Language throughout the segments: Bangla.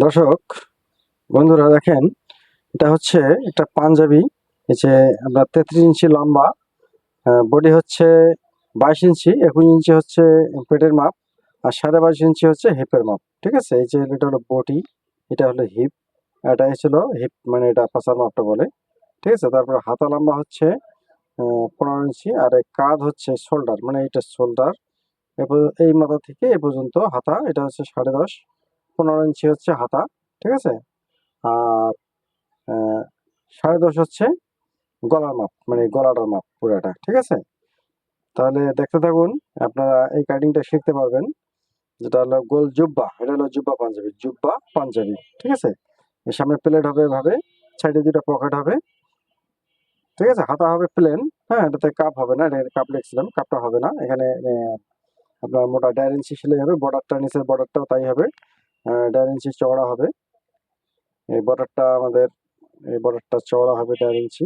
দর্শক বন্ধুরা দেখেন, এটা হচ্ছে একটা পাঞ্জাবি। এই যে আমরা 33 ইঞ্চি লম্বা, বডি হচ্ছে 22 ইঞ্চি, 21 ইঞ্চি হচ্ছে পেটের মাপ, আর 22.5 ইঞ্চি হচ্ছে হিপের মাপ। ঠিক আছে, এই যে এটা হলো বডি, এটা হলো হিপ, এটা ছিল হিপ মানে এটা পাছার মাপটা বলে। ঠিক আছে, তারপর হাতা লম্বা হচ্ছে 15 ইঞ্চি, আর এই কাঁধ হচ্ছে শোল্ডার, মানে এটা শোল্ডার এই মাথা থেকে এ পর্যন্ত হাতা, এটা হচ্ছে 10.5। 15 ইঞ্চি হচ্ছে হাতা। ঠিক আছে, আর 10.5 হচ্ছে গলার মাপ, মানে গলাটার মাপ পুরাটা। ঠিক আছে, তাহলে দেখতে থাকুন, আপনারা এই কাটিংটা শিখতে পারবেন। যেটা হলো গোল জুব্বা, এটা হলো জুব্বা পাঞ্জাবি, জুব্বা পাঞ্জাবি। ঠিক আছে, এর সামনে প্লেট হবে এভাবে, সাইডে দুটো পকেট হবে। ঠিক আছে, হাতা হবে প্লেন। হ্যাঁ, এটাতে কাপ হবে না, এটা কাপ লিখছিলাম, কাপটা হবে না এখানে। আপনার মোটা 1.5 ইঞ্চি সেলাই হবে, বর্ডারটা নিচের বর্ডারটাও তাই হবে, 1.5 ইঞ্চি চওড়া হবে। এই বর্ডারটা আমাদের, এই বর্ডারটা চওড়া হবে 1.5 ইঞ্চি।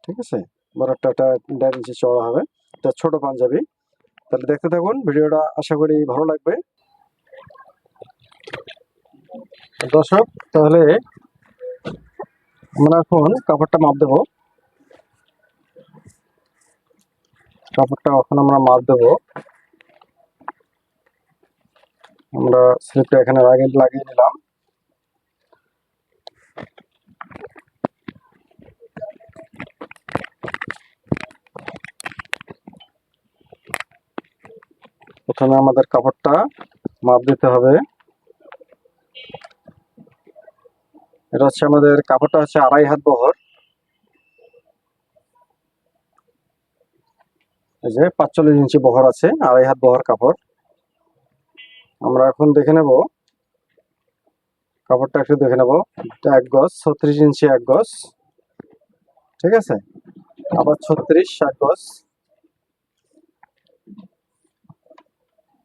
ঠিক আছে, বর্ডারটা 1.5 ইঞ্চি চওড়া হবে। এটা ছোট পাঞ্জাবি। তাহলে দেখতে থাকুন ভিডিওটা, আশা করি ভালো লাগবে। দর্শক, তাহলে আমরা এখন কাপড়টা মাপ দেবো। কাপড়টা এখন আমরা মাপ দেবো। আমরা স্লিপটা এখানে লাগিয়ে নিলাম। প্রথমে আমাদের কাপড়টা মাপ দিতে হবে। এটা হচ্ছে আমাদের কাপড়টা হচ্ছে 2.5 হাত বহর। এই যে 45 ইঞ্চি বহর আছে, 2.5 হাত বহর কাপড়। আমরা এখন দেখে নেব কাপড়টা, একটু দেখে নেব। 1 গজ, 36 ইঞ্চি 1 গজ। ঠিক আছে, আবার 36 1 গজ।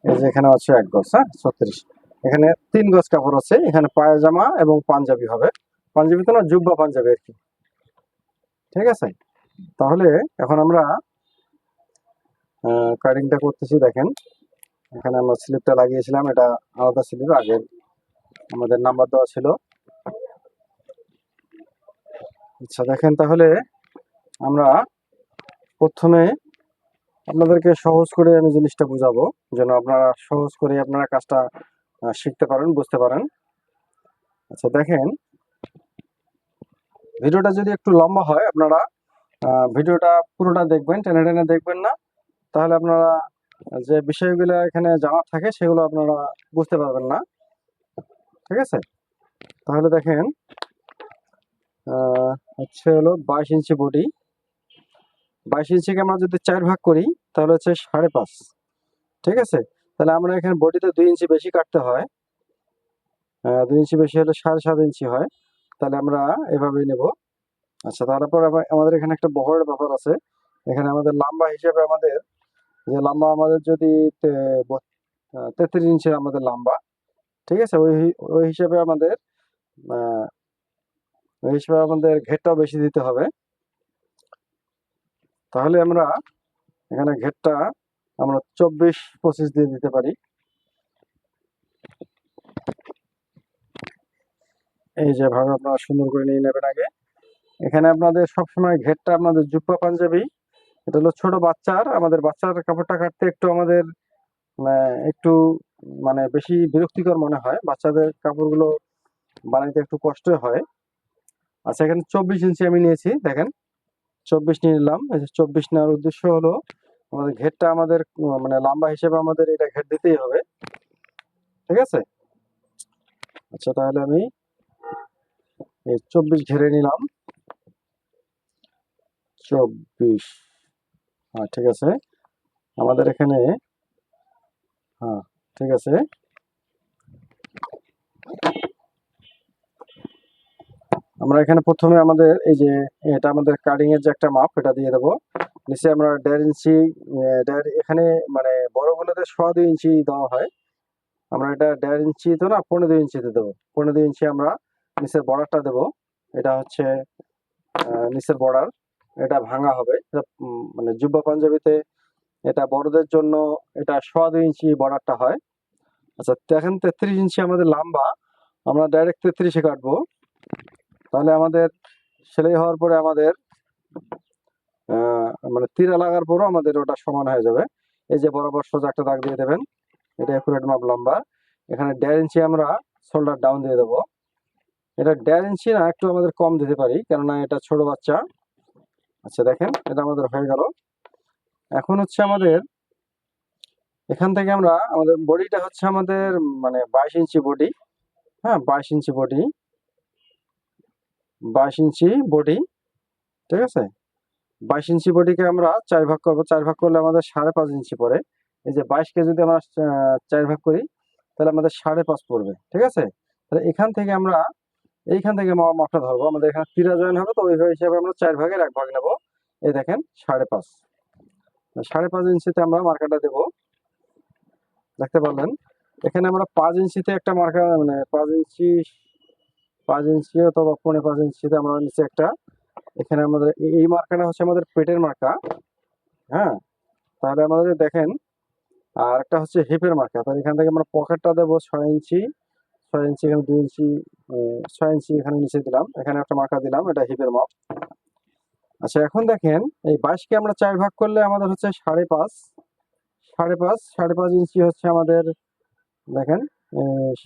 এই যে এখানে আছে 1 গজ, হ্যাঁ 36। এখানে 3 গজ কাপড় আছে, এখানে পায়জামা এবং পাঞ্জাবি হবে। পাঞ্জাবি তো না, জুব্বা পাঞ্জাবি আর কি। ঠিক আছে, তাহলে এখন আমরা কাটিংটা করতেছি। দেখেন, এখানে আমরা স্লিপটা লাগিয়েছিলাম, এটা আলাদা স্লিপ, আগের আমাদের নাম্বার দেওয়া ছিল। আচ্ছা দেখেন, তাহলে আমরা প্রথমে আপনাদেরকে সহজ করে আমি জিনিসটা বুঝাবো, যেন আপনারা সহজ করে আপনারা কাজটা শিখতে পারেন, বুঝতে পারেন। আচ্ছা দেখেন, ভিডিওটা যদি একটু লম্বা হয়, আপনারা ভিডিওটা পুরোটা দেখবেন, টেনে টেনে দেখবেন না। তাহলে আপনারা যে বিষয়গুলো এখানে জানা থাকে সেগুলো আপনারা বুঝতে পারবেন না। ঠিক আছে, তাহলে দেখেন, হচ্ছে হলো 22 ইঞ্চি বডি। 22 ইঞ্চিকে আমরা যদি 4 ভাগ করি, তাহলে হচ্ছে 5.5। ঠিক আছে, তাহলে আমরা এখানে বডিতে 2 ইঞ্চি বেশি কাটতে হয়। 2 ইঞ্চি বেশি হলে 7.5 ইঞ্চি হয়। তাহলে আমরা এভাবেই নেব। আচ্ছা, তারপর আমাদের এখানে একটা বহরের ব্যাপার আছে। এখানে আমাদের লম্বা হিসেবে, আমাদের যে লম্বা, আমাদের যদি 33 ইঞ্চি আমাদের লম্বা। ঠিক আছে, ওই হিসেবে আমাদের আহ, ওই হিসেবে আমাদের ঘেরটাও বেশি দিতে হবে। তাহলে আমরা এখানে ঘেরটা আমরা 24-25 দিয়ে দিতে পারি। এই যে ভাবে আপনারা সুন্দর করে নিয়ে নেবেন আগে। এখানে আপনাদের সবসময় ঘেরটা, আপনাদের জুব্বা পাঞ্জাবি, এটা হলো ছোট বাচ্চার, আমাদের বাচ্চার কাপড়টা কাটতে একটু আমাদের একটু মানে বেশি বিরক্তিকর মনে হয়, বাচ্চাদের কাপড়গুলো বানাইতে একটু কষ্ট হয়। আচ্ছা, এখানে 24 ইঞ্চি আমি নিয়েছি, দেখেন 24 নিয়ে নিলাম। এই যে 24 নেওয়ার উদ্দেশ্য হলো, আমাদের ঘেরটা আমাদের মানে লম্বা হিসেবে আমাদের এটা ঘের দিতেই হবে। ঠিক আছে, আচ্ছা তাহলে আমি এই 24 ঘেরে নিলাম। 24, হ্যাঁ ঠিক আছে। আমাদের এখানে, হ্যাঁ ঠিক আছে, আমরা এখানে প্রথমে আমাদের এই যে এটা আমাদের কাটিং এর যে একটা মাপ, এটা দিয়ে দেবো। নিচে আমরা 1.5 ইঞ্চি, এখানে মানে বড়গুলোতে 2.25 ইঞ্চি দেওয়া হয়। আমরা এটা 1.5 ইঞ্চি তো না, 15 ইঞ্চিতে দেবো। 15 ইঞ্চি আমরা নিচের বর্ডারটা দেবো। এটা হচ্ছে নিচের বর্ডার, এটা ভাঙা হবে। এটা মানে জুব্বা পাঞ্জাবিতে এটা বড়দের জন্য এটা 2.25 ইঞ্চি বর্ডারটা হয়। আচ্ছা দেখেন, 33 ইঞ্চি আমাদের লম্বা, আমরা ডাইরেক্ট 33-এ কাটবো। তাহলে আমাদের সেলাই হওয়ার পরে আমাদের মানে তীরা লাগার পরও আমাদের ওটা সমান হয়ে যাবে। এই যে বরাবর সোজা একটা দাগ দিয়ে দেবেন, এটা অ্যাকুরেট মাপ লম্বা। এখানে 1.5 ইঞ্চি আমরা শোল্ডার ডাউন দিয়ে দেবো। এটা 1.5 ইঞ্চি না, একটু আমাদের কম দিতে পারি, কেননা এটা ছোট বাচ্চা। আচ্ছা দেখেন, এটা আমাদের হয়ে গেল। এখন হচ্ছে আমাদের এখান থেকে আমরা আমাদের বডিটা হচ্ছে আমাদের মানে 22 ইঞ্চি বডি। হ্যাঁ, 22 ইঞ্চি বডি, 22 ইঞ্চি বডি, ঠিক আছে। 22 ইঞ্চি বডিকে আমরা 4 ভাগ করবো। 4 ভাগ করলে আমাদের 5.5 ইঞ্চি পড়ে। এই যে 22কে যদি আমরা 4 ভাগ করি, তাহলে আমাদের 5.5 পড়বে, ঠিক আছে। তাহলে এখান থেকে আমরা এইখান থেকে মাপটা ধরবো। আমাদের এখানে তীরা জয়েন হবে, তো ওই হিসাবে আমরা 4 ভাগের 1 ভাগ নেবো। এই দেখেন 5.5, 5.5 ইঞ্চিতে আমরা মার্কাটা দেবো। দেখতে পারলেন এখানে আমরা 5 ইঞ্চিতে একটা মার্কা, মানে 5 ইঞ্চি অথবা 4.5 ইঞ্চিতে আমরা নিচে একটা, এখানে আমাদের এই মার্কাটা হচ্ছে আমাদের পেটের মার্কা। হ্যাঁ, তাহলে আমাদের দেখেন, আর একটা হচ্ছে হিপের মার্কা। তাহলে এখান থেকে আমরা পকেটটা দেবো 6 ইঞ্চি, 6 ইঞ্চি, এখানে 2 ইঞ্চি, 6 ইঞ্চি এখানে নিচে দিলাম, এখানে একটা মার্কা দিলাম, এটা হিপের মাপ। আচ্ছা এখন দেখেন, এই 22কে আমরা 4 ভাগ করলে আমাদের হচ্ছে 5.5, 5.5 ইঞ্চি হচ্ছে আমাদের। দেখেন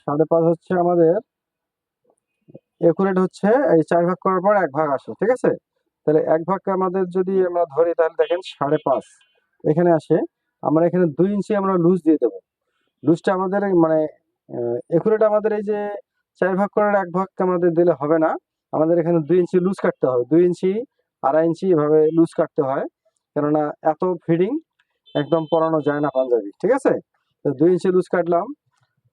5.5 হচ্ছে আমাদের একুরেট হচ্ছে এই 4 ভাগ করার পর 1 ভাগ আসে, ঠিক আছে। তাহলে 1 ভাগ আমাদের যদি আমরা ধরি, তাহলে দেখেন 5.5 এখানে আসে। আমরা এখানে 2 ইঞ্চি আমরা লুজ দিয়ে দেবো। লুজটা আমাদের মানে একুরেট আমাদের এই যে 4 ভাগ করার 1 ভাগ আমাদের দিলে হবে না, আমাদের এখানে 2 ইঞ্চি লুজ কাটতে হবে। 2 ইঞ্চি, 2.5 ইঞ্চি এভাবে লুজ কাটতে হয়, কেননা এত ফিডিং একদম পরানো যায় না পাঞ্জাবি, ঠিক আছে। তো 2 ইঞ্চি লুজ কাটলাম।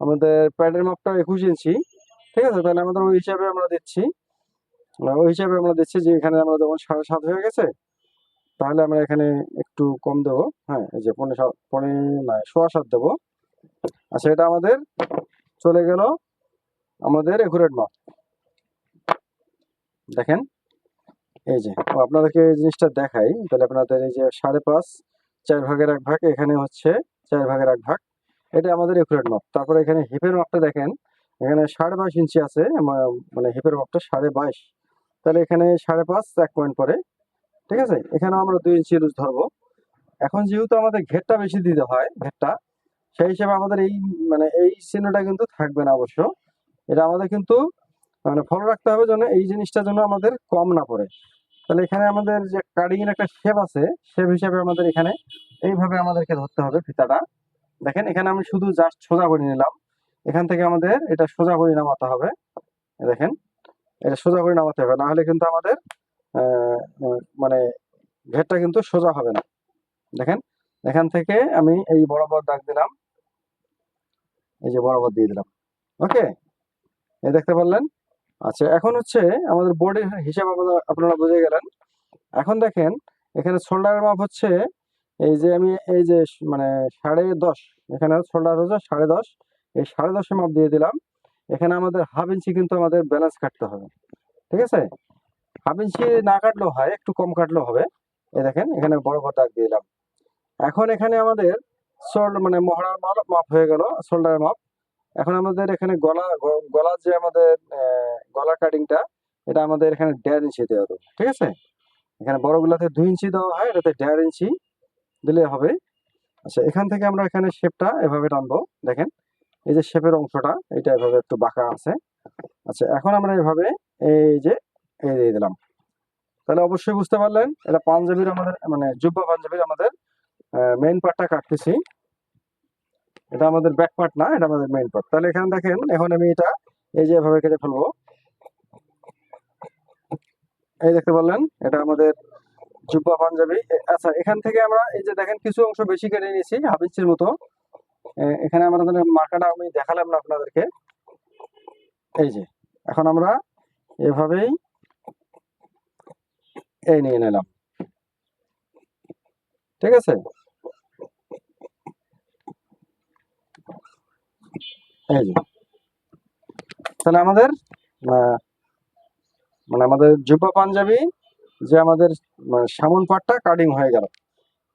আমাদের প্যাডের মাপটা 21 ইঞ্চি, ঠিক আছে। তাহলে আমাদের ওই হিসাবে আমরা দিচ্ছি, যে এখানে আমরা যখন 7.5 হয়ে গেছে, তাহলে আমরা এখানে একটু কম দেবো। হ্যাঁ, এই যে 7.5 নয় 7.25 দেবো। আচ্ছা, এটা আমাদের চলে গেল আমাদের একুরেট মাপ। দেখেন এই যে আপনাদেরকে এই জিনিসটা দেখাই, তাহলে আপনাদের এই যে 5.5, 4 ভাগের 1 ভাগ, এখানে হচ্ছে 4 ভাগের 1 ভাগ, এটা আমাদের একুরেট মাপ। তারপরে এখানে হিপের মাপটা দেখেন, এখানে 22.5 ইঞ্চি আছে, মানে হিপের মাপটা 22.5। তাহলে এখানে 5.5 1 পয়েন্ট পরে, ঠিক আছে। এখানে আমরা 2 ইঞ্চি লুজ ধরবো। এখন যেহেতু আমাদের ঘেরটা বেশি দিতে হয়, ঘেরটা, সেই হিসেবে আমাদের এই মানে এই চিহ্নটা কিন্তু থাকবে না অবশ্য। এটা আমাদের কিন্তু মানে ফলো রাখতে হবে যেন এই জিনিসটা যেন আমাদের কম না পড়ে। তাহলে এখানে আমাদের যে কাটিং এর একটা শেপ আছে, শেপ হিসেবে আমাদের এখানে এইভাবে আমাদেরকে ধরতে হবে ফিতাটা। দেখেন এখানে আমি শুধু জাস্ট সোজা করে নিলাম, এখান থেকে আমাদের এটা সোজা করে নামাতে হবে। দেখেন এটা সোজা করে নামাতে হবে, না হলে কিন্তু আমাদের মানে ঘেরটা কিন্তু সোজা হবে না। দেখেন এখান থেকে আমি এই বরাবর দাগ দিলাম, এই যে বরাবর দিয়ে দিলাম। ওকে, এই দেখতে পারলেন। আচ্ছা এখন হচ্ছে আমাদের বোর্ডের হিসাব আপনারা বুঝে গেলেন। এখন দেখেন এখানে শোল্ডারের মাপ হচ্ছে এই যে আমি এই যে মানে 10.5, এখানে শোল্ডার হচ্ছে 10.5, এই 10.5 মাপ দিয়ে দিলাম। এখানে আমাদের হাফ ইঞ্চি কিন্তু আমাদের ব্যালেন্স কাটতে হবে, ঠিক আছে। হাফ ইঞ্চি না কাটলেও হয়, একটু কম কাটলেও হবে। এই দেখেন এখানে বড় দাগ দিয়ে দিলাম। এখন এখানে আমাদের মানে মহড়ার মাপ হয়ে গেল, শোল্ডারের মাপ। এখন আমাদের এখানে গলার যে আমাদের গলার কাটিংটা, এটা আমাদের এখানে 1.5 ইঞ্চি দেওয়া হবে, ঠিক আছে। এখানে বড়গুলাতে 2 ইঞ্চি দেওয়া হয়, এটাতে 1.5 ইঞ্চি দিলে হবে। আচ্ছা এখান থেকে আমরা এখানে শেপটা এভাবে টানবো। দেখেন এই যে শেপের অংশটা, এটা এভাবে একটু বাঁকা আছে। আচ্ছা এখন আমরা এভাবে এই যে এই দিয়ে দিলাম। তাহলে অবশ্যই বুঝতে পারলেন এটা পাঞ্জাবির আমাদের মানে জুব্বা পাঞ্জাবির আমাদের মেইন পার্টটা কাটতেছি। এটা আমাদের ব্যাক পার্ট না, এটা আমাদের মেইন পার্ট। তাহলে এখানে দেখেন এখন আমি এটা এই যে এভাবে কেটে ফেলবো। এই দেখতে পারলেন এটা আমাদের জুব্বা পাঞ্জাবি। আচ্ছা এখান থেকে আমরা এই যে দেখেন কিছু অংশ বেশি কেটে নিয়েছি, হাফ ইঞ্চির মতো। এখানে আমাদের মার্কাটা আমি দেখালাম না আপনাদেরকে। এই যে এখন আমরা এভাবেই এই নিয়ে নিলাম, ঠিক আছে। এই যে তাহলে আমাদের মানে আমাদের জুব্বা পাঞ্জাবি যে আমাদের সামন পাটটা কাটিং হয়ে গেল।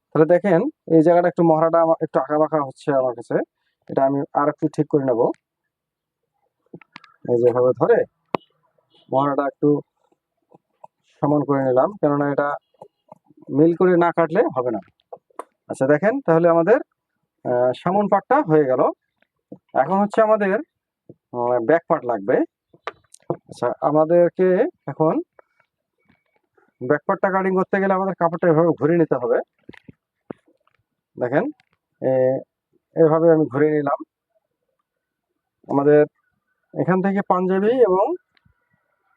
তাহলে দেখেন এই জায়গাটা একটু মহড়াটা একটু আঁকা বাঁকা হচ্ছে আমার কাছে, এটা আমি আর একটু ঠিক করে নেব। এই যেভাবে ধরে মহড়াটা একটু সমান করে নিলাম, কেননা এটা মিল করে না কাটলে হবে না। আচ্ছা দেখেন, তাহলে আমাদের সামন পাটটা হয়ে গেল। এখন হচ্ছে আমাদের ব্যাক পার্ট লাগবে। আচ্ছা, আমাদেরকে এখন ব্যাক পার্টটা কাটিং করতে গেলে আমাদের কাপড়টা এভাবে ঘুরিয়ে নিতে হবে। দেখেন, এভাবে আমি ঘুরিয়ে নিলাম। আমাদের এখান থেকে পাঞ্জাবি এবং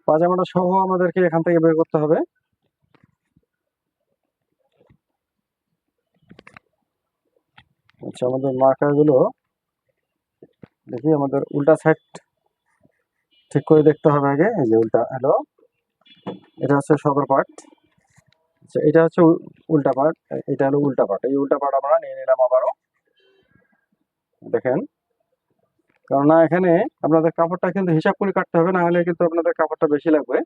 পাজামাটা সহ আমাদেরকে এখান থেকে বের করতে হবে। আচ্ছা, আমাদের মার্কারগুলো দেখি, আমাদের উল্টা সাইড ঠিক করে দেখতে হবে আগে। এই যে উল্টা, হ্যালো, এটা হচ্ছে সদর পার্ট। আচ্ছা, এটা হচ্ছে উল্টা পার্ট, এটা হলো উল্টা পার্ট। এই উল্টা পার্ট আমরা নিয়ে নিলাম আবারও। দেখেন, কেননা এখানে আপনাদের কাপড়টা কিন্তু হিসাব করে কাটতে হবে, না হলে কিন্তু আপনাদের কাপড়টা বেশি লাগবে।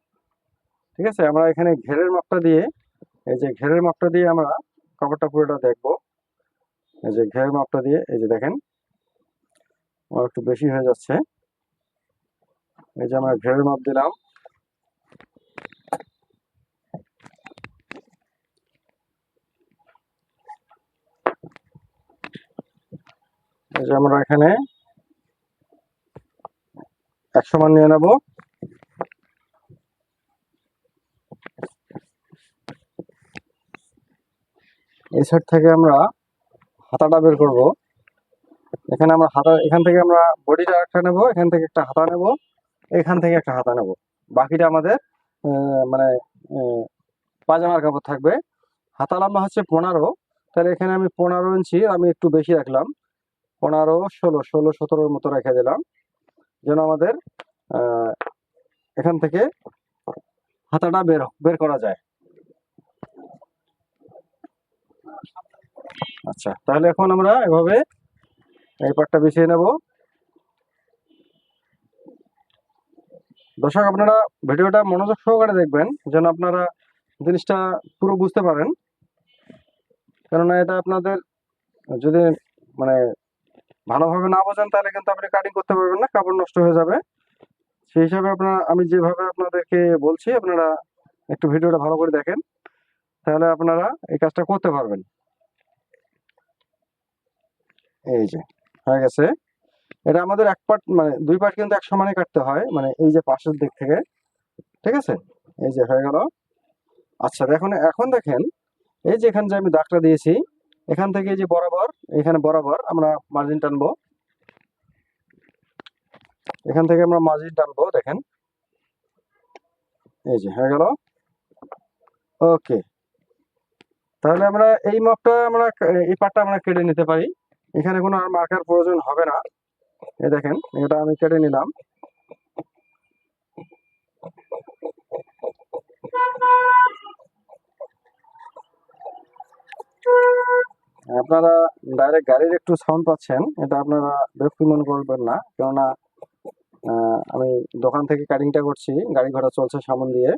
ঠিক আছে, আমরা এখানে ঘেরের মাপটা দিয়ে, এই যে ঘেরের মাপটা দিয়ে আমরা কাপড়টা পুরোটা দেখবো। এই যে ঘেরের মাপটা দিয়ে, এই যে দেখেন আমার একটু বেশি হয়ে যাচ্ছে। এই যে আমরা ঘেরের মাপ দিলাম। এই যে আমরা এখানে 100 মান নিয়ে নেব। এই সাইড থেকে আমরা হাতাটা বের করব। এখানে আমরা হাতা, এখান থেকে আমরা বডিটা একটা নেব, এখান থেকে একটা হাতা নেব, এখান থেকে একটা হাতা নেব। বাকিটা আমাদের মানে পাজামার কাপড় থাকবে। হাতা লম্বা হচ্ছে 15, তাহলে এখানে আমি 15 ইঞ্চি আমি একটু বেশি রাখলাম, 15, 16, 17 মতো রেখে দিলাম, যেন আমাদের এখান থেকে হাতাটা বের করা যায়। আচ্ছা, তাহলে এখন আমরা এভাবে এই পাটটা বিছিয়ে নেব। দর্শক, আপনারা ভিডিওটা মনোযোগ সহকারে দেখবেন, যেন আপনারা জিনিসটা পুরো বুঝতে পারেন। কেননা এটা আপনাদের যদি মানে ভালোভাবে না বোঝেন, তাহলে কিন্তু আপনি কাটিং করতে পারবেন না, কাপড় নষ্ট হয়ে যাবে। সেই হিসাবে আপনারা, আমি যেভাবে আপনাদেরকে বলছি, আপনারা একটু ভিডিওটা ভালো করে দেখেন, তাহলে আপনারা এই কাজটা করতে পারবেন। এই যে হয়ে গেছে। এটা আমাদের এক পার্ট, মানে দুই পার্ট কিন্তু এক সমানে কাটতে হয়, মানে এই যে পাশের দিক থেকে। ঠিক আছে, এই যে হয়ে গেল। আচ্ছা দেখুন, এখন দেখেন, এই যে এখানে যে আমি দাগটা দিয়েছি, এখান থেকে এই যে বরাবর, এখানে বরাবর আমরা মার্জিন টানবো। এখান থেকে আমরা মার্জিন টানবো, দেখেন, এই যে হয়ে গেল। ওকে, তাহলে আমরা এই মাপটা, আমরা এই পাটটা আমরা কেটে নিতে পারি। এখানে কোনো আর মার্কার প্রয়োজন হবে না। এই দেখেন, এটা আমি কেটে নিলাম। আপনারা ডাইরেক্ট গাড়ির একটু সাউন্ড পাচ্ছেন, এটা আপনারা বিরক্তি মনে করবেন না, কেননা আমি দোকান থেকে কাটিংটা করছি, গাড়ি ঘোড়া চলছে সামন দিয়ে,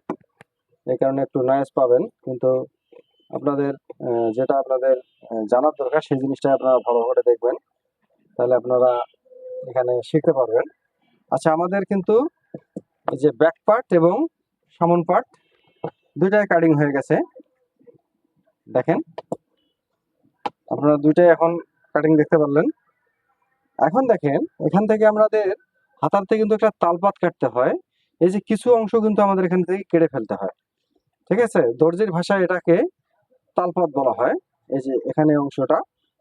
এই কারণে একটু নয়েজ পাবেন। কিন্তু আপনাদের যেটা আপনাদের জানার দরকার, সেই জিনিসটা আপনারা ভালো করে দেখবেন, তাহলে আপনারা এখানে শিখতে পারবেন। আচ্ছা, আমাদের কিন্তু এই যে ব্যাক পার্ট এবং সামন পার্ট দুইটাই কাটিং হয়ে গেছে। দেখেন, আপনারা দুইটাই এখন কাটিং দেখতে পারলেন। এখন দেখেন, এখান থেকে আমাদের হাতাতে কিন্তু একটা তালপাত কাটতে হয়। এই যে কিছু অংশ কিন্তু আমাদের এখান থেকে কেটে ফেলতে হয়। ঠিক আছে, দর্জির ভাষায় এটাকে তালপাত বলা হয়। এই যে এখানে অংশটা,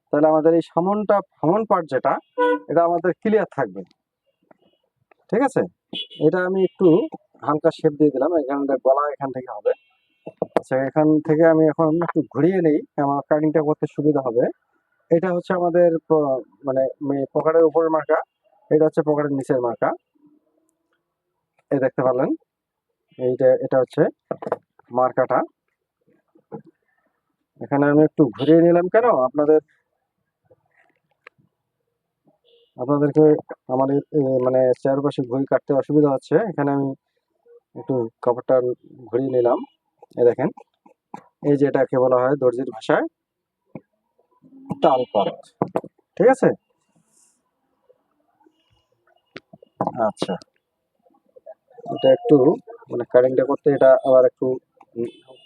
তাহলে আমাদের এই সামন পার্ট যেটা, এটা আমাদের ক্লিয়ার থাকবে। ঠিক আছে, এটা আমি একটু হালকা শেপ দিয়ে দিলাম, এখানে গলা এখান থেকে হবে। আচ্ছা, এখান থেকে আমি এখন একটু ঘুরিয়ে নেই, আমার কাটিংটা করতে সুবিধা হবে। এটা হচ্ছে আমাদের মানে পকেটের উপরের মার্কা, এটা হচ্ছে পকেটের নিচের মার্কা। এই দেখতে পারলেন, এটা হচ্ছে মার্কাটা। এখানে আমি একটু ঘুরিয়ে নিলাম, কেন আপনাদেরকে আমার মানে চারপাশে ঘুরি কাটতে অসুবিধা হচ্ছে, এখানে আমি একটু কাপড়টা ঘুরিয়ে নিলাম। এই দেখেন, এই যে এটাকে বলা হয় দর্জির ভাষায় তালপাত। ঠিক আছে, আচ্ছা, এটা একটু মানে কাটিংটা করতে এটা আবার একটু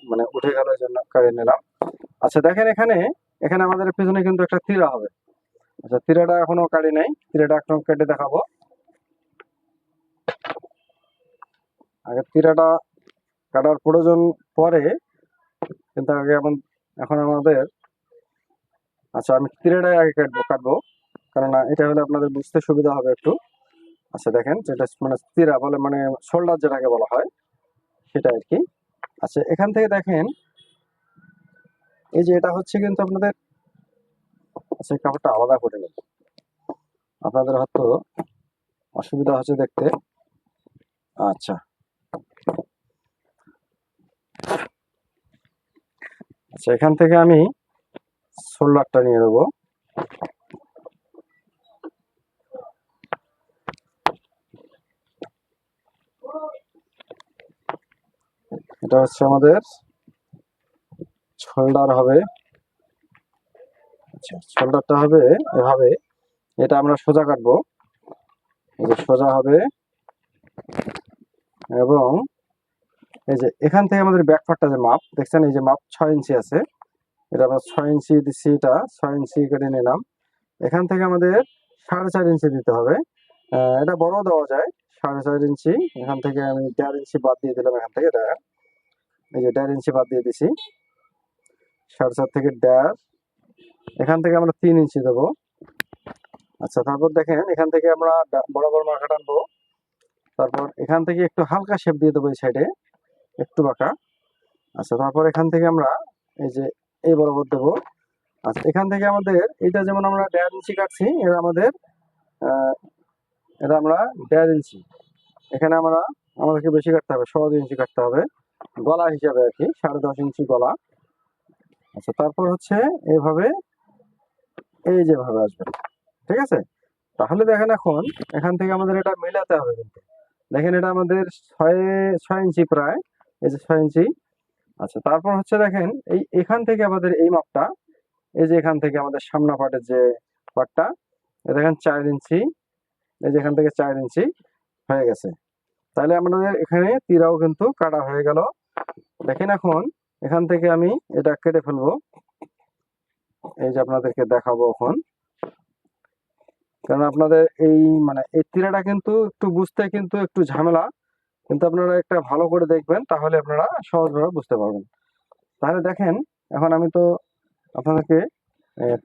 মানে উঠে গেল, এই জন্য কাটিয়ে নিলাম। আচ্ছা দেখেন এখানে, এখানে আমাদের পিছনে কিন্তু একটা তীরা হবে। আচ্ছা তীরাটা এখনো কাটি নাই, তীরাটা একটু কেটে দেখাবো। আগে তীরাটা কাটার প্রয়োজন পরে, কিন্তু আগে এখন আমাদের, আচ্ছা আমি তীরাটাই আগে কাটবো, কারণ এটা হলে আপনাদের বুঝতে সুবিধা হবে একটু। আচ্ছা দেখেন যেটা মানে তীরা বলে, মানে শোল্ডার যেটাকে বলা হয় সেটা আর কি। আচ্ছা এখান থেকে দেখেন এই যে এটা হচ্ছে কিন্তু আপনাদের, আচ্ছা এই কাপড়টা আলাদা করে নেব, আপনাদের হয়তো অসুবিধা হচ্ছে দেখতে। আচ্ছা আচ্ছা এখান থেকে আমি শোল্ডারটা নিয়ে নেবো। এটা হচ্ছে আমাদের শোল্ডার হবে। আচ্ছা শোল্ডারটা হবে এভাবে, এটা আমরা সোজা কাটবো, এই যে সোজা হবে। এবং এই যে এখান থেকে আমাদের ব্যাক পার্টটা যে মাপ দেখছেন, এই যে মাপ 6 ইঞ্চি আছে, এটা আমরা 6 ইঞ্চি দিচ্ছি, এটা 6 ইঞ্চি কেটে নিলাম। এখান থেকে আমাদের 4.5 ইঞ্চি দিতে হবে। এটা বড় দেওয়া যায় 4.5 ইঞ্চি। এখান থেকে আমি 1.5 ইঞ্চি বাদ দিয়ে দিলাম, এখান থেকে দেখ এই যে 1.5 ইঞ্চি বাদ দিয়ে দিছি, 4.5 থেকে 1.5, এখান থেকে আমরা 3 ইঞ্চি দেবো। আচ্ছা তারপর দেখেন এখান থেকে আমরা বরাবর মার্কা টানবো, তারপর এখান থেকে একটু হালকা শেপ দিয়ে দেবো এই সাইডে, একটু বাঁকা। আচ্ছা তারপর এখান থেকে আমরা এই যে এই বরাবর দেবো। আচ্ছা এখান থেকে আমাদের এটা যেমন আমরা 1.5 ইঞ্চি কাটছি, এটা আমাদের এটা আমরা 1.5 ইঞ্চি, এখানে আমাদেরকে বেশি কাটতে হবে, 1.25 ইঞ্চি কাটতে হবে গলা হিসাবে আর কি, 10.5 ইঞ্চি গলা। আচ্ছা তারপর হচ্ছে এইভাবে, এই যেভাবে আসবে, ঠিক আছে। তাহলে দেখেন এখন এখান থেকে আমাদের এটা মেলাতে হবে কিন্তু, দেখেন এটা আমাদের 6 ইঞ্চি প্রায়, এই যে 6 ইঞ্চি। আচ্ছা তারপর হচ্ছে দেখেন এখান থেকে আমাদের এই মাপটা, এই যে এখান থেকে আমাদের সামনা পাটের যে পাটটা, দেখেন 4 ইঞ্চি, এই যে এখান থেকে 4 ইঞ্চি হয়ে গেছে। তাহলে আমাদের এখানে তীরাও কিন্তু কাটা হয়ে গেল। দেখেন এখন এখান থেকে আমি এটা কেটে ফেলবো, এই যে আপনাদেরকে দেখাবো এখন। কারণ আপনাদের এই মানে এই তীরাটা কিন্তু একটু বুঝতে কিন্তু একটু ঝামেলা, কিন্তু আপনারা একটা ভালো করে দেখবেন, তাহলে আপনারা সহজভাবে বুঝতে পারবেন। তাহলে দেখেন এখন আমি তো আপনাদেরকে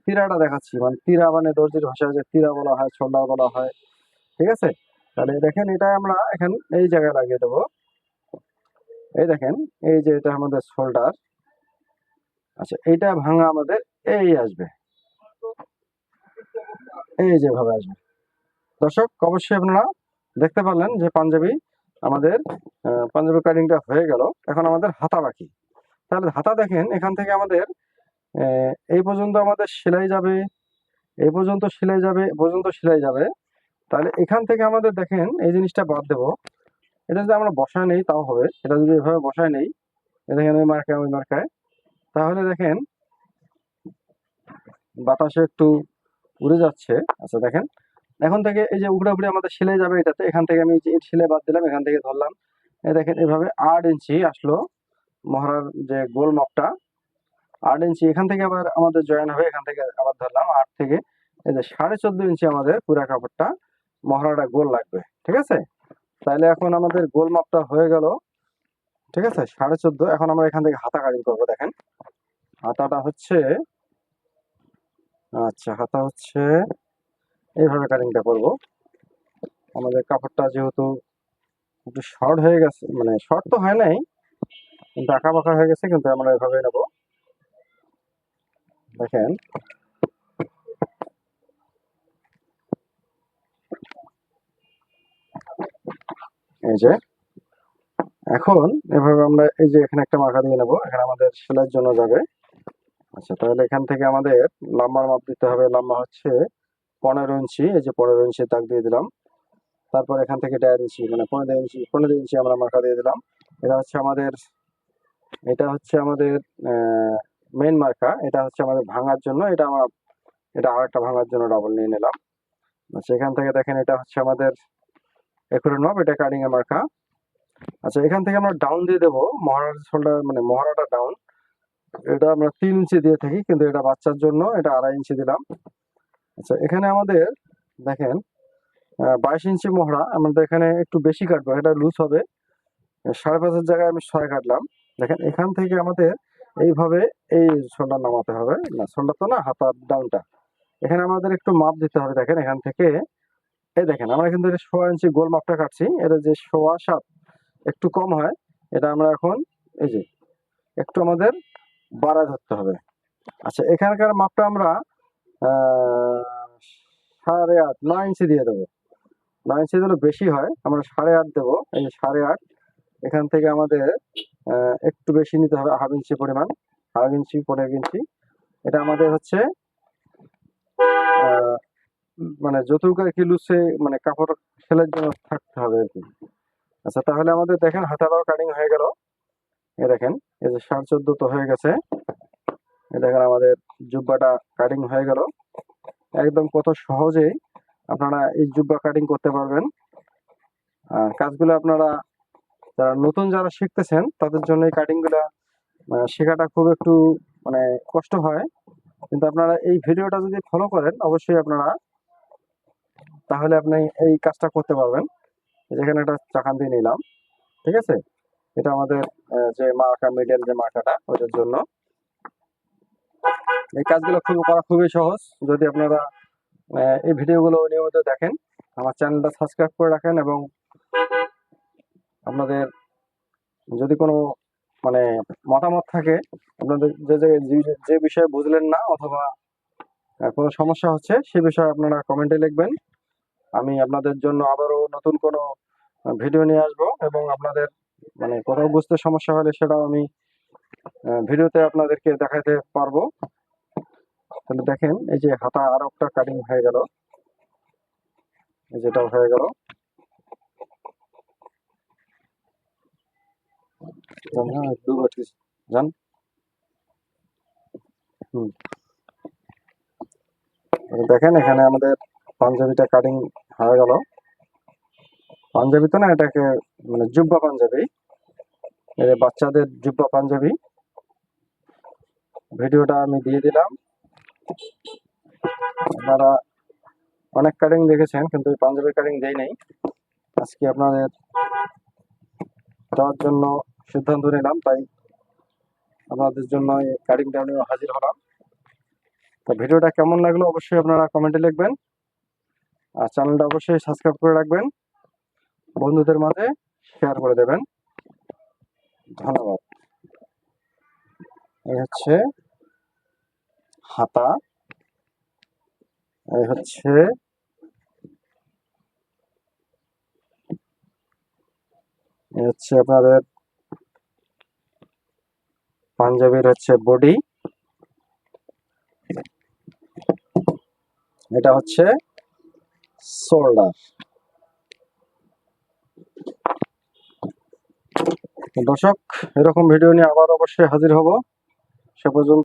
তীরাটা দেখাচ্ছি, মানে তীরা মানে দর্জির ভাষায় যে তীরা বলা হয়, শোল্ডার বলা হয়, ঠিক আছে। তাহলে দেখেন এটা আমরা এখন এই জায়গায় লাগিয়ে দেবো, এই দেখেন এই যে এটা আমাদের শোল্ডার। আচ্ছা এইটা ভাঙা আমাদের এই আসবে, এই যেভাবে আসবে। দর্শক অবশ্যই আপনারা দেখতে পারলেন যে পাঞ্জাবি আমাদের পাঞ্জাবি কাটিংটা হয়ে গেল। এখন আমাদের হাতা বাকি। তাহলে হাতা দেখেন এখান থেকে আমাদের এই পর্যন্ত আমাদের সেলাই যাবে, এই পর্যন্ত সেলাই যাবে, এ পর্যন্ত সেলাই যাবে। তাহলে এখান থেকে আমাদের দেখেন এই জিনিসটা বাদ দেব, এটা যদি আমরা বসায় নেই তাও হবে, এটা যদি এভাবে বসায় নেই, দেখেন ওই মার্কায় ওই মার্কায়, তাহলে দেখেন বাতাসে একটু উড়ে যাচ্ছে। আচ্ছা দেখেন এখন থেকে এই যে উপরে উপরে আমাদের সেলাই যাবে এটাতে, এখান থেকে আমি যে সেলাই বাদ দিলাম, এখান থেকে ধরলাম, এই দেখেন এভাবে 8 ইঞ্চি আসলো মহড়ার যে গোল মাপটা, 8 ইঞ্চি। এখান থেকে আবার আমাদের জয়েন হবে, এখান থেকে আবার ধরলাম 8 থেকে, এই যে 14.5 ইঞ্চি আমাদের পুরা কাপড়টা মহড়াটা গোল লাগবে, ঠিক আছে। তাইলে এখন আমাদের গোল মাপটা হয়ে গেল, ঠিক আছে 14.5। এখন আমরা এখান থেকে হাতা কাটিং করবো। দেখেন হাতাটা হচ্ছে, আচ্ছা হাতা হচ্ছে এইভাবে কাটিংটা করব। আমাদের কাপড়টা যেহেতু একটু শর্ট হয়ে গেছে, মানে শর্ট তো হয় নাই কিন্তু আঁকা বাঁকা হয়ে গেছে, কিন্তু আমরা এভাবে নেব। দেখেন এই যে এখন এভাবে আমরা এই যে এখানে একটা মার্কা দিয়ে নেব, এখানে আমাদের সেলাইয়ের জন্য যাবে। আচ্ছা তাহলে এখান থেকে আমাদের লম্বার মাপ দিতে হবে, লম্বা হচ্ছে 15 ইঞ্চি, এই যে 15 ইঞ্চি দাগ দিয়ে দিলাম। তারপর এখান থেকে 1.5 ইঞ্চি মানে 15 ইঞ্চি, 15 ইঞ্চি আমরা মার্কা দিয়ে দিলাম। এটা হচ্ছে আমাদের, এটা হচ্ছে আমাদের মেইন মার্কা, এটা হচ্ছে আমাদের ভাঙার জন্য, এটা আমার এটা আর একটা ভাঙার জন্য ডাবল নিয়ে নিলাম। সেখান থেকে দেখেন এটা হচ্ছে আমাদের একুরেট মাপ, এটা কাটিং এর মার্কা। আচ্ছা, এখান থেকে আমরা ডাউন দিয়ে দেবো মহড়ার শোল্ডার, মানে মহড়াটা ডাউন। এটা আমরা 3 ইঞ্চি দিয়ে থাকি, কিন্তু এটা বাচ্চার জন্য এটা 2.5 ইঞ্চি দিলাম। আচ্ছা, এখানে আমাদের দেখেন 22 ইঞ্চি মহড়া, আমাদের এখানে একটু বেশি কাটবো, এটা লুজ হবে। 5.5-এর জায়গায় আমি 6 কাটলাম। দেখেন এখান থেকে আমাদের এইভাবে এই শোল্ডার নামাতে হবে, না শোল্ডার তো না, হাতার ডাউনটা। এখানে আমাদের একটু মাপ দিতে হবে। দেখেন এখান থেকে এই দেখেন আমরা কিন্তু এটা 6 ইঞ্চি গোল মাপটা কাটছি, এটা যে 7.25 একটু কম হয়, এটা আমরা এখন এই যে একটু আমাদের বাড়ায় ধরতে হবে। আচ্ছা, এখানকার মাপটা আমরা 8.5 9 ইঞ্চি দিয়ে দেবো। 9 ইঞ্চি দিলে বেশি হয়, আমরা 8.5 দেবো। এই যে 8.5, এখান থেকে আমাদের একটু বেশি নিতে হবে, হাফ ইঞ্চি পরিমাণ, হাফ ইঞ্চি 1.5 ইঞ্চি। এটা আমাদের হচ্ছে আহ, মানে যতটুকু আর কি লুসে, মানে কাপড় সেলের জন্য থাকতে হবে আর কি। আচ্ছা, তাহলে আমাদের দেখেন হাতাটাও কাটিং হয়ে গেল। এই দেখেন এই যে 14.5 তো হয়ে গেছে। এই দেখেন আমাদের জুব্বাটা কাটিং হয়ে গেল। একদম কত সহজেই আপনারা এই জুব্বা কাটিং করতে পারবেন। আর কাজগুলো আপনারা যারা নতুন যারা শিখতেছেন তাদের জন্য এই কাটিং গুলা শেখাটা খুব একটু মানে কষ্ট হয়, কিন্তু আপনারা এই ভিডিওটা যদি ফলো করেন অবশ্যই আপনারা, তাহলে আপনি এই কাজটা করতে পারবেন। যেখানে একটা চাকান দিয়ে নিলাম, ঠিক আছে, এটা আমাদের যে মার্কা, মিডল যে মার্কাটা, ওইটার জন্য। এই কাজগুলো করা খুবই সহজ। যদি আপনারা এই ভিডিওগুলো নিয়মিত দেখেন, আমার চ্যানেলটা সাবস্ক্রাইব করে রাখেন, এবং আপনাদের যদি কোনো মানে মতামত থাকে, আপনাদের যে বিষয়ে বুঝলেন না অথবা কোনো সমস্যা হচ্ছে, সে বিষয়ে আপনারা কমেন্টে লিখবেন। আমি আপনাদের জন্য আবারও নতুন কোনো ভিডিও নিয়ে আসবো, এবং আপনাদের মানে কোথাও বুঝতে সমস্যা হলে সেটাও আমি ভিডিওতে আপনাদেরকে দেখাতে পারবো। তাহলে দেখেন এই যে হাতা আর একটা কাটিং হয়ে গেল, এই যেটাও হয়ে গেল। যান। হুম, দেখেন এখানে আমাদের পাঞ্জাবিটা কাটিং হয়ে গেল। পাঞ্জাবি তো না, এটাকে মানে জুব্বা পাঞ্জাবি, এই বাচ্চাদের জুব্বা পাঞ্জাবি। ভিডিওটা আমি দিয়ে দিলাম। আপনারা অনেক কাটিং দেখেছেন, কিন্তু পাঞ্জাবি কাটিং দেই নাই। আজকে আপনাদের দেওয়ার জন্য সিদ্ধান্ত নিলাম, তাই আপনাদের জন্য এই কাটিংটা নিয়ে হাজির হলাম। তো ভিডিওটা কেমন লাগলো অবশ্যই আপনারা কমেন্টে লিখবেন, আর চ্যানেলটা অবশ্যই সাবস্ক্রাইব করে রাখবেন, বন্ধুদের মাঝে শেয়ার করে দেবেন। ধন্যবাদ। এই হচ্ছে হাতা, এই হচ্ছে আপনাদের পাঞ্জাবির হচ্ছে বডি, এটা হচ্ছে শোল্ডার। দর্শক, এরকম ভিডিও নিয়ে আবার অবশ্যই হাজির হব। সে পর্যন্ত